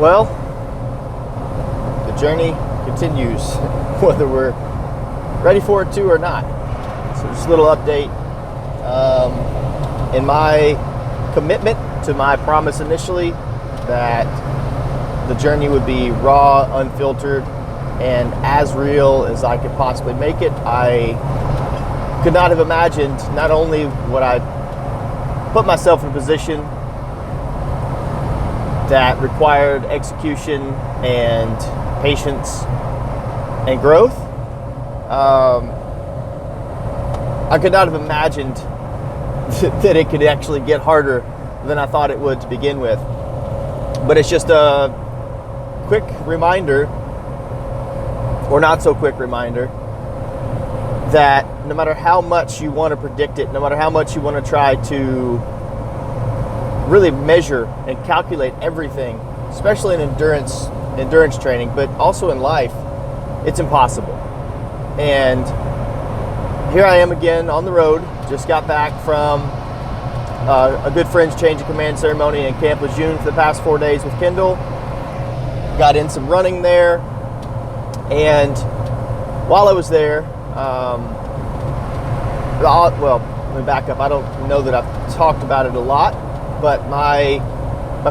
Well, the journey continues, whether we're ready for it to or not. So just a little update. In my commitment to my promise initially that the journey would be raw, unfiltered, and as real as I could possibly make it, I could not have imagined not only would I put myself in a position that required execution and patience and growth. I could not have imagined that it could actually get harder than I thought it would to begin with. But it's just a quick reminder, or not so quick reminder, that no matter how much you want to predict it, no matter how much you want to try to really measure and calculate everything, especially in endurance training, but also in life, it's impossible. And here I am again on the road. Just got back from a good friend's change of command ceremony in Camp Lejeune for the past 4 days with Kendall. Got in some running there, and while I was there, well, let me back up. I don't know that I've talked about it a lot, but my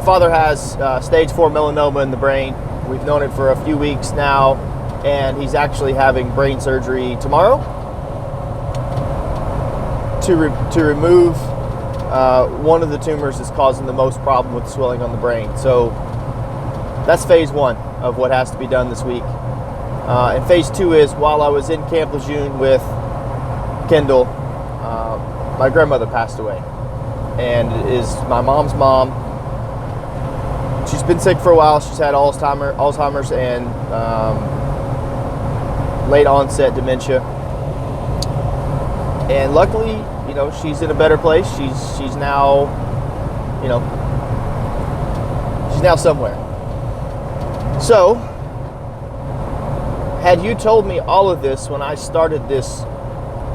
father has stage 4 melanoma in the brain. We've known it for a few weeks now, and he's actually having brain surgery tomorrow to remove one of the tumors that's causing the most problem with swelling on the brain. So that's phase 1 of what has to be done this week. And phase 2 is, while I was in Camp Lejeune with Kendall, my grandmother passed away, and is my mom's mom. She's been sick for a while. She's had Alzheimer's and late onset dementia. And luckily, she's in a better place. She's now, she's now somewhere. So, had you told me all of this when I started this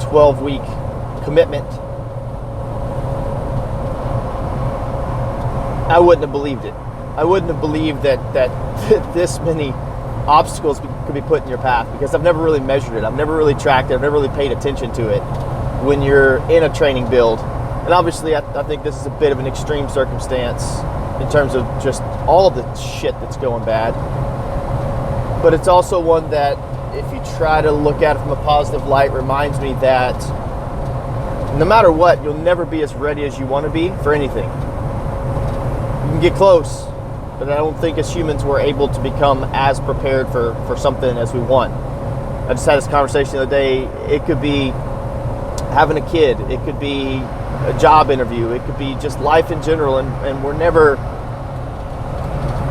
12-week commitment, I wouldn't have believed it. I wouldn't have believed that this many obstacles could be put in your path, because I've never really measured it. I've never really tracked it. I've never really paid attention to it when you're in a training build. And obviously, I think this is a bit of an extreme circumstance in terms of just all of the shit that's going bad. But it's also one that, if you try to look at it from a positive light, reminds me that no matter what, you'll never be as ready as you want to be for anything. You can get close, but I don't think as humans we're able to become as prepared for something as we want. I just had this conversation the other day. It could be having a kid. It could be a job interview. It could be just life in general. And we're never,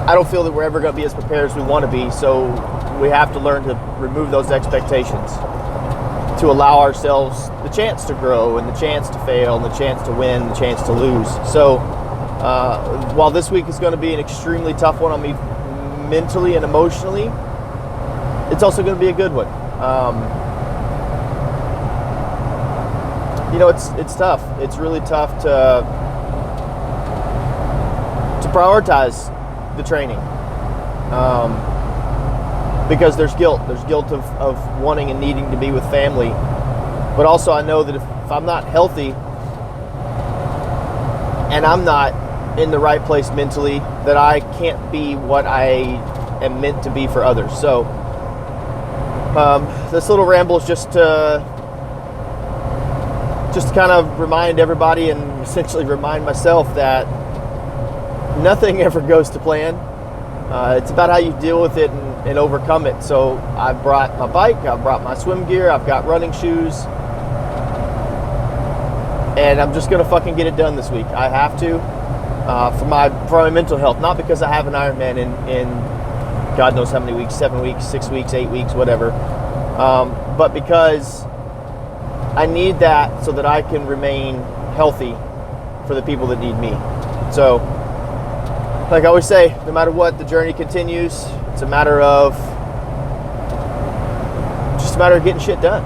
I don't feel that we're ever going to be as prepared as we want to be. So we have to learn to remove those expectations to allow ourselves the chance to grow and the chance to fail and the chance to win and the chance to lose. So while this week is going to be an extremely tough one on me mentally and emotionally, it's also going to be a good one. It's tough. It's really tough to prioritize the training, because there's guilt. There's guilt of wanting and needing to be with family, but also I know that if I'm not healthy and I'm not in the right place mentally, that I can't be what I am meant to be for others. So this little ramble is just to kind of remind everybody, and essentially remind myself, that nothing ever goes to plan. It's about how you deal with it and overcome it. So I've brought my bike, I've brought my swim gear, I've got running shoes, and I'm just gonna fucking get it done this week. I have to, for my mental health, not because I have an Ironman in God knows how many weeks, 7 weeks, 6 weeks, 8 weeks, whatever, but because I need that so that I can remain healthy for the people that need me. So, like I always say, no matter what, the journey continues. It's just a matter of getting shit done.